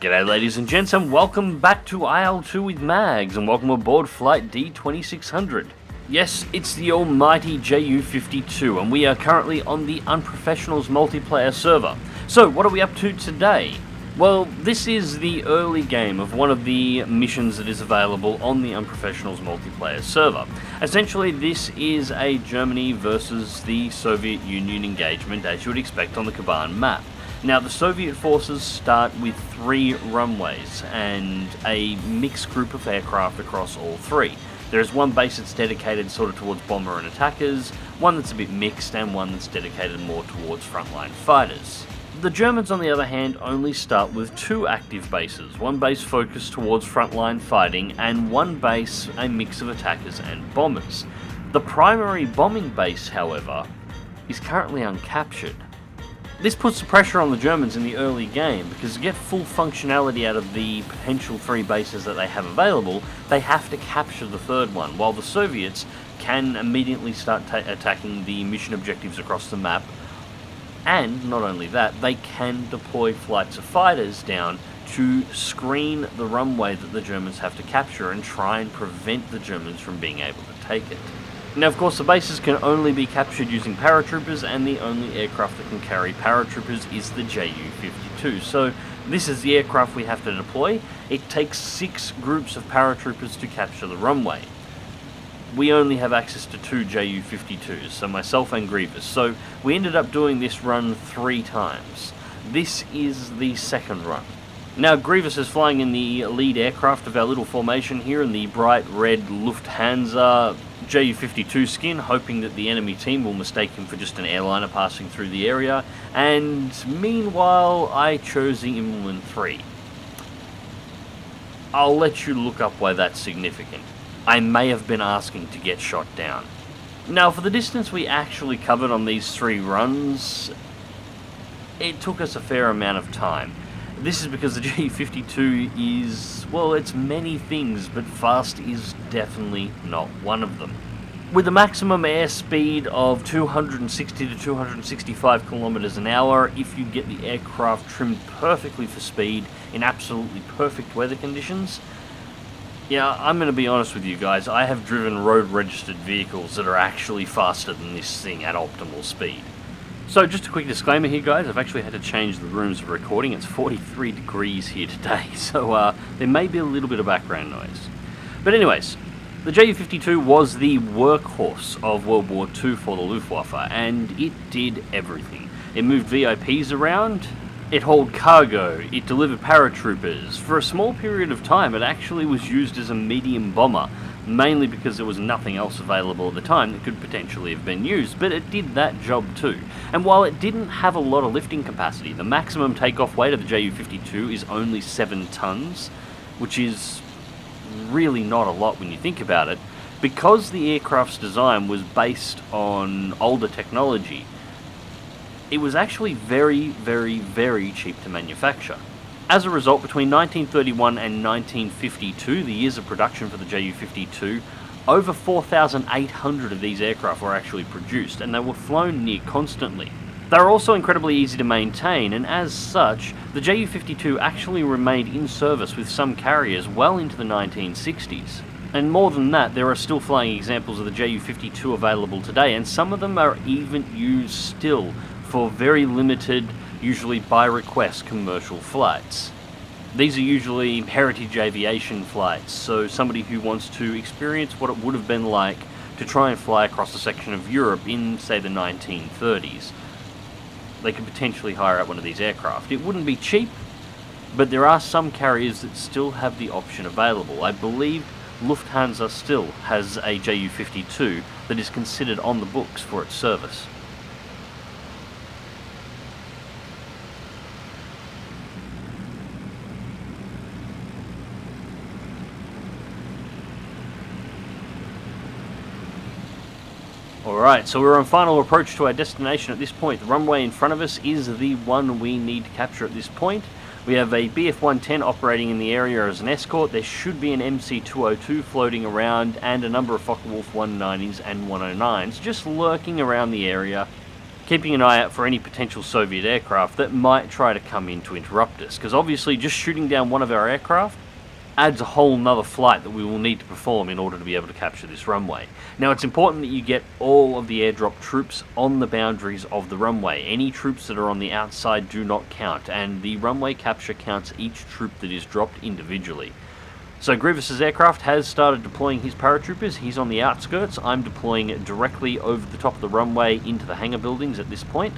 G'day ladies and gents, and welcome back to IL-2 with Mags, and welcome aboard flight D2600. Yes, it's the almighty JU-52, and we are currently on the Unprofessionals multiplayer server. So, what are we up to today? Well, this is the early game of one of the missions that is available on the Unprofessionals multiplayer server. Essentially, this is a Germany versus the Soviet Union engagement, as you would expect on the Kuban map. Now, the Soviet forces start with 3 runways and a mixed group of aircraft across all 3. There is one base that's dedicated sort of towards bomber and attackers, one that's a bit mixed, and one that's dedicated more towards frontline fighters. The Germans, on the other hand, only start with 2 active bases, one base focused towards frontline fighting, and one base a mix of attackers and bombers. The primary bombing base, however, is currently uncaptured. This puts the pressure on the Germans in the early game, because to get full functionality out of the potential 3 bases that they have available, they have to capture the 3rd one, while the Soviets can immediately start attacking the mission objectives across the map, and not only that, they can deploy flights of fighters down to screen the runway that the Germans have to capture and try and prevent the Germans from being able to take it. Now, of course, the bases can only be captured using paratroopers, and the only aircraft that can carry paratroopers is the JU-52. So, this is the aircraft we have to deploy. It takes 6 groups of paratroopers to capture the runway. We only have access to 2 JU-52s, so myself and Grievous. So, we ended up doing this run 3 times. This is the 2nd run. Now, Grievous is flying in the lead aircraft of our little formation here in the bright red Lufthansa JU-52 skin, hoping that the enemy team will mistake him for just an airliner passing through the area, and meanwhile I chose the Immelmann 3. I'll let you look up why that's significant. I may have been asking to get shot down. Now, for the distance we actually covered on these 3 runs, it took us a fair amount of time. This is because the JU-52 is, well, it's many things, but fast is definitely not one of them. With a maximum airspeed of 260 to 265 kilometers an hour, if you get the aircraft trimmed perfectly for speed in absolutely perfect weather conditions, yeah, I'm going to be honest with you guys, I have driven road-registered vehicles that are actually faster than this thing at optimal speed. So, just a quick disclaimer here, guys, I've actually had to change the rooms of recording. It's 43 degrees here today, so there may be a little bit of background noise. But anyways, the JU-52 was the workhorse of World War II for the Luftwaffe, and it did everything. It moved VIPs around, it hauled cargo, it delivered paratroopers. For a small period of time, it actually was used as a medium bomber, mainly because there was nothing else available at the time that could potentially have been used, but it did that job too. And while it didn't have a lot of lifting capacity, the maximum takeoff weight of the JU-52 is only 7 tons, which is really not a lot when you think about it. Because the aircraft's design was based on older technology, it was actually very, very, very cheap to manufacture. As a result, between 1931 and 1952, the years of production for the JU-52, over 4,800 of these aircraft were actually produced, and they were flown near constantly. They were also incredibly easy to maintain, and as such, the JU-52 actually remained in service with some carriers well into the 1960s. And more than that, there are still flying examples of the JU-52 available today, and some of them are even used still for very limited, usually by request, commercial flights. These are usually heritage aviation flights, so somebody who wants to experience what it would have been like to try and fly across a section of Europe in, say, the 1930s. They could potentially hire out one of these aircraft. It wouldn't be cheap, but there are some carriers that still have the option available. I believe Lufthansa still has a JU-52 that is considered on the books for its service. Alright, so we're on final approach to our destination at this point. The runway in front of us is the one we need to capture at this point. We have a Bf-110 operating in the area as an escort. There should be an MC-202 floating around, and a number of Focke-Wulf 190s and 109s just lurking around the area, keeping an eye out for any potential Soviet aircraft that might try to come in to interrupt us, because obviously just shooting down one of our aircraft adds a whole nother flight that we will need to perform in order to be able to capture this runway. Now, it's important that you get all of the airdrop troops on the boundaries of the runway. Any troops that are on the outside do not count, and the runway capture counts each troop that is dropped individually. So Grievous's aircraft has started deploying his paratroopers. He's on the outskirts. I'm deploying directly over the top of the runway into the hangar buildings at this point.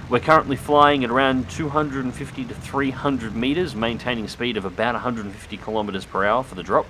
We're currently flying at around 250 to 300 meters, maintaining a speed of about 150 kilometers per hour for the drop.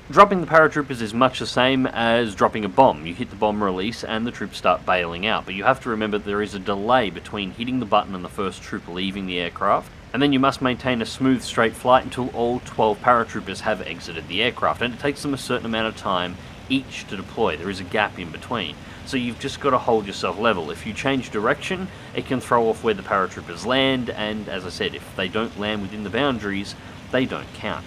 Dropping the paratroopers is much the same as dropping a bomb. You hit the bomb release and the troops start bailing out, but you have to remember there is a delay between hitting the button and the first troop leaving the aircraft, and then you must maintain a smooth, straight flight until all 12 paratroopers have exited the aircraft, and it takes them a certain amount of time each to deploy. There is a gap in between. So you've just got to hold yourself level. If you change direction, it can throw off where the paratroopers land, and as I said, if they don't land within the boundaries, they don't count.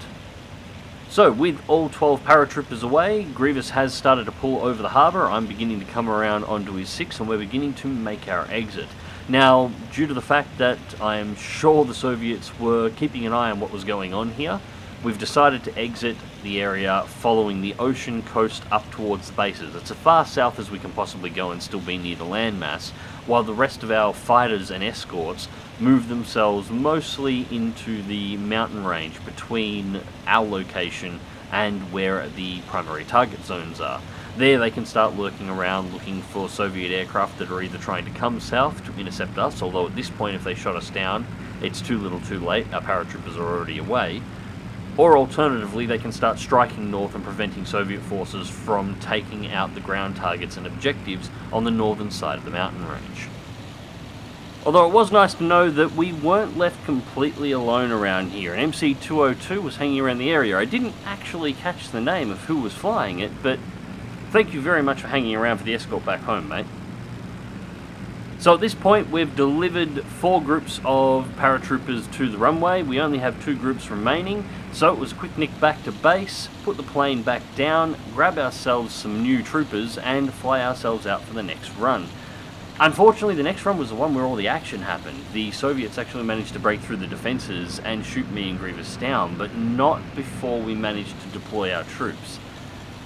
So with all 12 paratroopers away, Grievous has started to pull over the harbour. I'm beginning to come around onto his 6, and we're beginning to make our exit. Now, due to the fact that I am sure the Soviets were keeping an eye on what was going on here, we've decided to exit the area following the ocean coast up towards the bases. It's as far south as we can possibly go and still be near the landmass, while the rest of our fighters and escorts move themselves mostly into the mountain range between our location and where the primary target zones are. There they can start lurking around looking for Soviet aircraft that are either trying to come south to intercept us, although at this point if they shot us down, it's too little too late, our paratroopers are already away. Or alternatively, they can start striking north and preventing Soviet forces from taking out the ground targets and objectives on the northern side of the mountain range. Although it was nice to know that we weren't left completely alone around here. An MC-202 was hanging around the area. I didn't actually catch the name of who was flying it, but thank you very much for hanging around for the escort back home, mate. So at this point, we've delivered 4 groups of paratroopers to the runway. We only have 2 groups remaining, so it was a quick nick back to base, put the plane back down, grab ourselves some new troopers, and fly ourselves out for the next run. Unfortunately, the next run was the one where all the action happened. The Soviets actually managed to break through the defences and shoot me and Grievous down, but not before we managed to deploy our troops.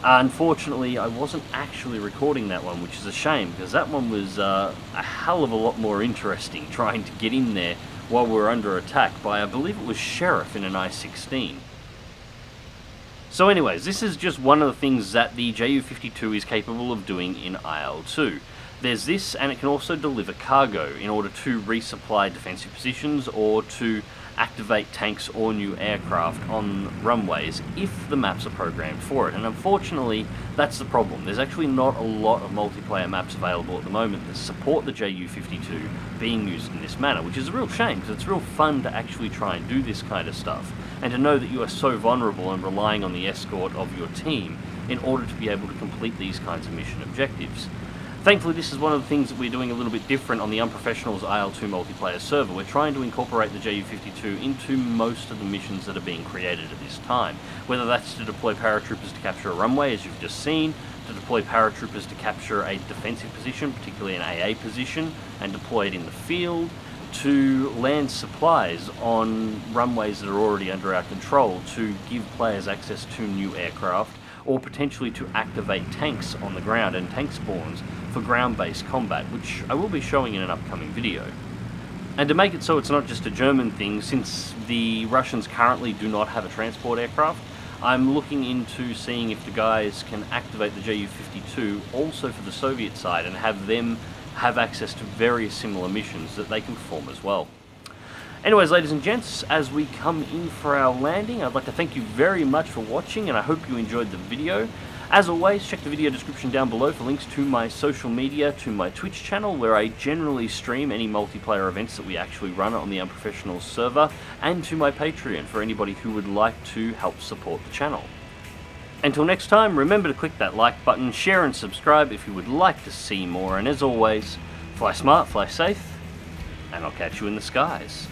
Unfortunately, I wasn't actually recording that one, which is a shame, because that one was a hell of a lot more interesting, trying to get in there while we were under attack by, I believe it was Sheriff in an I-16. So anyways, this is just one of the things that the Ju-52 is capable of doing in IL-2. There's this, and it can also deliver cargo in order to resupply defensive positions or to activate tanks or new aircraft on runways if the maps are programmed for it. And unfortunately, that's the problem. There's actually not a lot of multiplayer maps available at the moment that support the Ju-52 being used in this manner, which is a real shame because it's real fun to actually try and do this kind of stuff, and to know that you are so vulnerable and relying on the escort of your team in order to be able to complete these kinds of mission objectives. Thankfully, this is one of the things that we're doing a little bit different on the Unprofessionals IL-2 multiplayer server. We're trying to incorporate the Ju-52 into most of the missions that are being created at this time. Whether that's to deploy paratroopers to capture a runway, as you've just seen, to deploy paratroopers to capture a defensive position, particularly an AA position, and deploy it in the field, to land supplies on runways that are already under our control to give players access to new aircraft, or potentially to activate tanks on the ground and tank spawns for ground-based combat, which I will be showing in an upcoming video. And to make it so it's not just a German thing, since the Russians currently do not have a transport aircraft, I'm looking into seeing if the guys can activate the Ju-52 also for the Soviet side and have them have access to various similar missions that they can perform as well. Anyways, ladies and gents, as we come in for our landing, I'd like to thank you very much for watching, and I hope you enjoyed the video. As always, check the video description down below for links to my social media, to my Twitch channel, where I generally stream any multiplayer events that we actually run on the Unprofessionals server, and to my Patreon for anybody who would like to help support the channel. Until next time, remember to click that like button, share and subscribe if you would like to see more, and as always, fly smart, fly safe, and I'll catch you in the skies.